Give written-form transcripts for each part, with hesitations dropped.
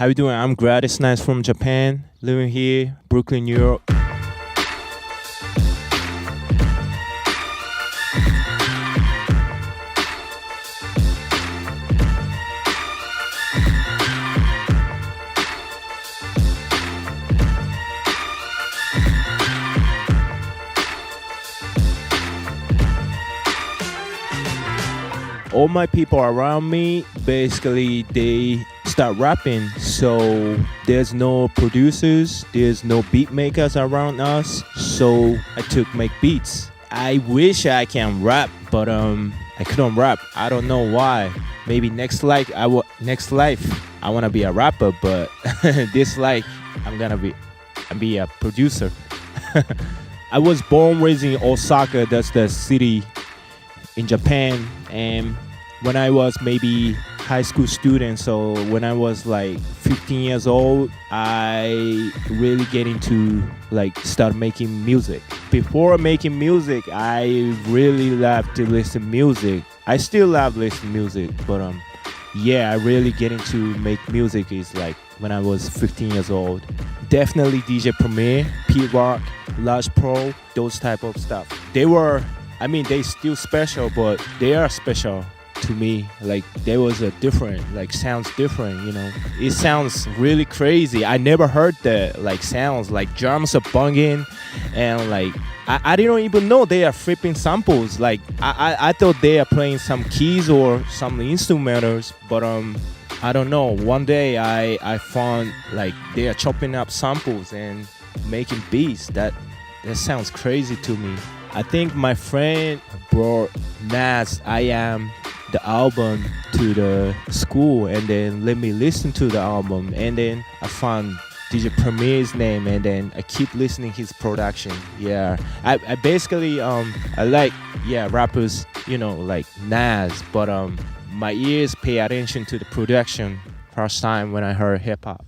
How you doing? I'm Gradis Nice from Japan, living here, Brooklyn, New York. All my people around me, basically, they start rapping. So there's no producers, there's no beat makers around us. So I took make beats. I wish I can rap, but I couldn't rap. I don't know why. Maybe next life I wanna be a rapper, but this life I'm gonna be a producer. I was born raised in Osaka. That's the city in Japan, and when I was maybe high school student, so when I was like 15 years old, I really get into start making music. Before making music, I really love to listen to music. I still love listening to music, but I really get into make music is like when I was 15 years old. Definitely DJ Premier, P-Rock, Large Pro, those type of stuff. They still special, but they are special to me. There was a different, sounds different, It sounds really crazy. I never heard that, sounds like drums are banging, and I didn't even know they are flipping samples. I thought they are playing some keys or some instrumentals, but I don't know. One day I found they are chopping up samples and making beats. That sounds crazy to me. I think my friend brought Nas I Am the album to the school and then let me listen to the album, and then I found DJ Premier's name and then I keep listening his production. I basically I like rappers, like Nas, but my ears pay attention to the production first time when I heard hip hop.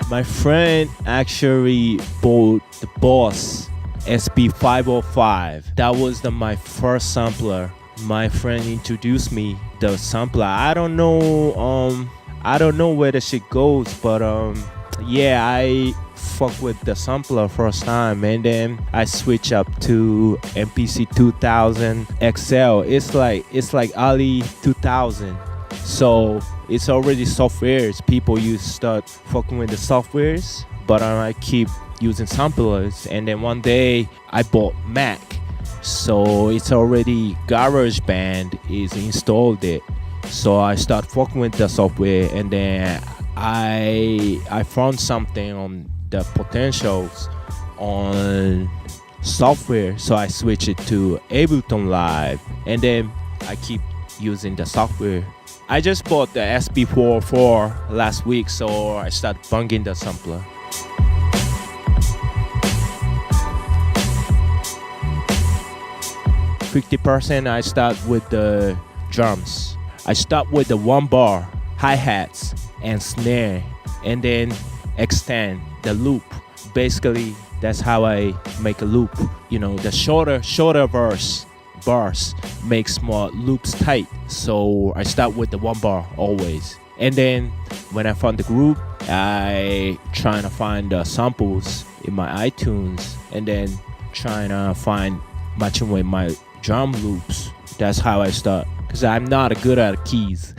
My friend actually bought the Boss SB505. That was my first sampler. My friend introduced me the sampler. I don't know where the shit goes, but I fuck with the sampler first time, and then I switch up to MPC 2000 XL. It's like early 2000. So it's already softwares. People start fucking with the softwares, but I keep using samplers. And then one day I bought Mac, so it's already GarageBand is installed it. So I start fucking with the software, and then I found something on the potentials on software. So I switch it to Ableton Live, and then I keep using the software. I just bought the SB404 last week, so I start banging the sampler. %, I start with the drums. I start with the 1 bar, hi-hats, and snare, and then extend the loop. Basically, that's how I make a loop. The shorter bars makes more loops tight. So I start with the 1 bar always. And then when I found the groove, I trying to find the samples in my iTunes, and then trying to find matching with my drum loops. That's how I start, because I'm not good at keys.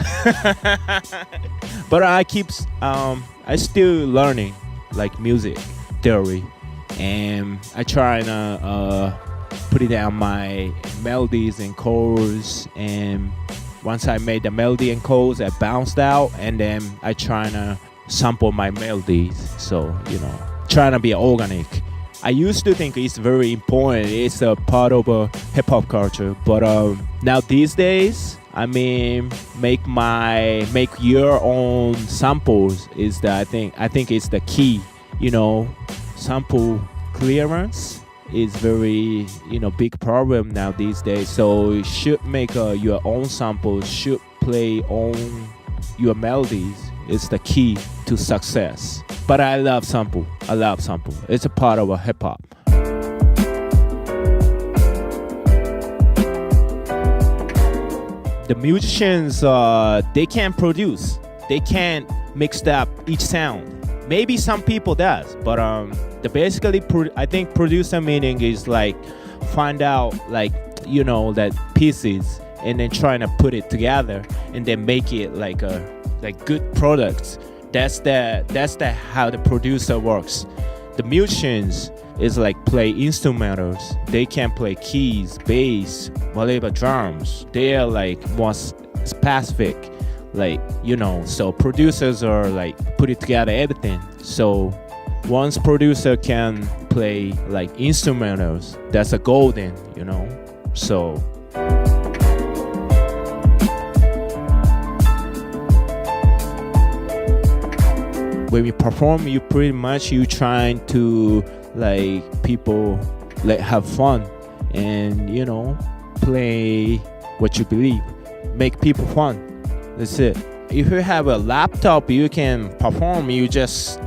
But I still learning music theory, and I try to put it down my melodies and chords, and once I made the melody and chords, I bounced out, and then I try to sample my melodies. So trying to be organic. I used to think it's very important. It's a part of a hip hop culture, but now these days, make your own samples is I think it's the key. Sample clearance is very big problem now these days. So you should make your own samples, should play on your melodies. It's the key to success. But I love sample. It's a part of a hip hop. the musicians, they can't produce. They can't mix up each sound. Maybe some people does, but the basically I think producer meaning is like find out like that pieces and then trying to put it together and then make it like good products. That's how the producer works. The musicians is like play instrumentals. They can play keys, bass, whatever, drums. They are like more specific, like so producers are like put it together everything. So once producer can play like instrumentals, that's a golden, so when you perform, you pretty much trying to like people like have fun and play what you believe, make people fun. That's it. If you have a laptop, you can perform. You just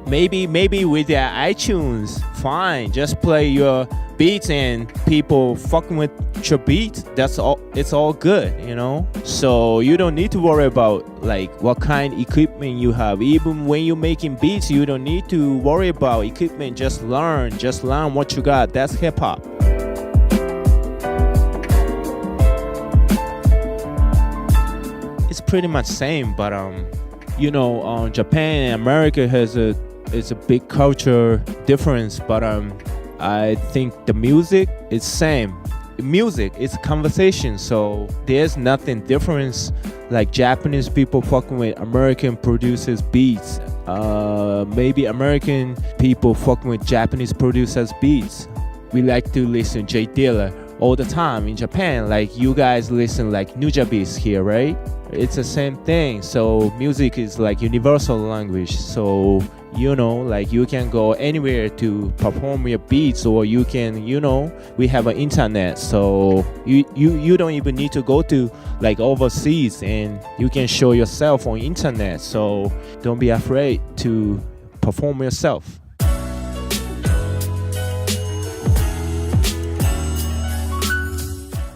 maybe with your iTunes, fine. Just play your beats and people fucking with your beats. That's all. It's all good, So you don't need to worry about like what kind of equipment you have. Even when you're making beats, you don't need to worry about equipment. Just learn what you got. That's hip hop. It's pretty much same, but Japan and America it's a big culture difference, but I think the music is same. Music is a conversation, so there's nothing difference like Japanese people fucking with American producers beats. Maybe American people fucking with Japanese producers beats. We like to listen J Dilla all the time in Japan, like you guys listen like Nujabes here, right? It's the same thing. So music is like universal language. So like you can go anywhere to perform your beats, or you can we have an internet, so you don't even need to go to like overseas, and you can show yourself on internet. So don't be afraid to perform yourself.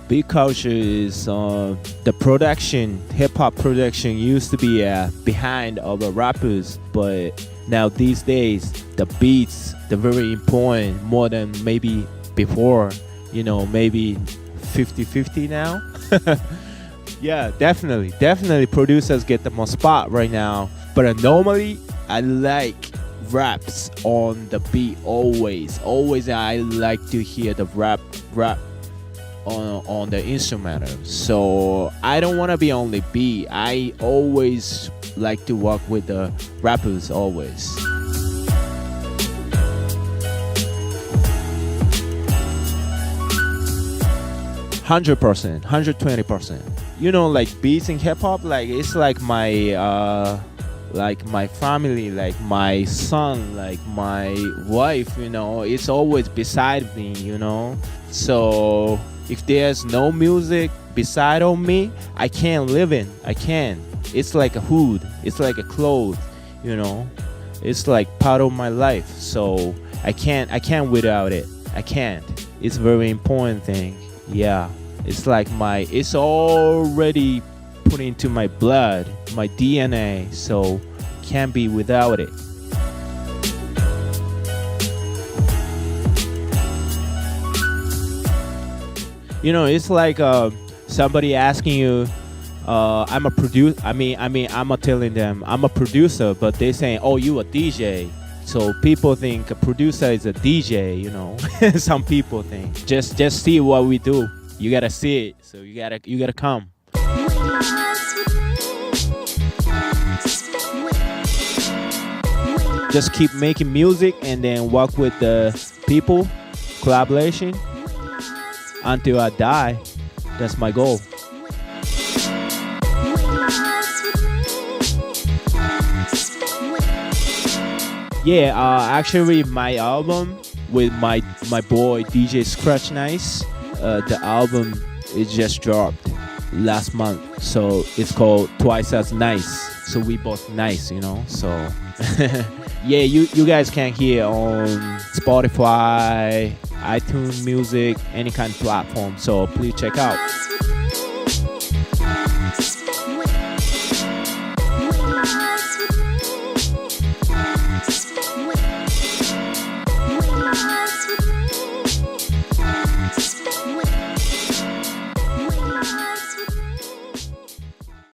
Beat culture is the production. Hip-hop production used to be behind all the rappers, but now these days the beats, they're very important, more than maybe before, maybe 50-50 now. Yeah, definitely producers get the most spot right now, but normally I like raps on the beat. Always I like to hear the rap on the instrumental. So I don't want to be on the beat. I always like to work with the rappers always. 100%, 120%. Like beats in hip hop, like it's like my family, like my son, like my wife. It's always beside me. So if there's no music beside of me, I can't live in. I can't. It's like a hood. It's like a clothes. It's like part of my life. So I can't without it. I can't. It's a very important thing. Yeah. It's like it's already put into my blood, my DNA. So can't be without it. It's like somebody asking you, I'm a producer. I'm telling them I'm a producer, but they saying, "Oh, you a DJ." So people think a producer is a DJ. Some people think. Just see what we do. You gotta see it. So you gotta come. Just keep making music and then work with the people, collaboration. Until I die, that's my goal. Yeah, actually my album with my boy DJ Gradis Nice, the album is just dropped last month. So it's called Twice as Nice. So we both nice, so yeah, you guys can hear on Spotify, iTunes Music, any kind of platform. So please check out.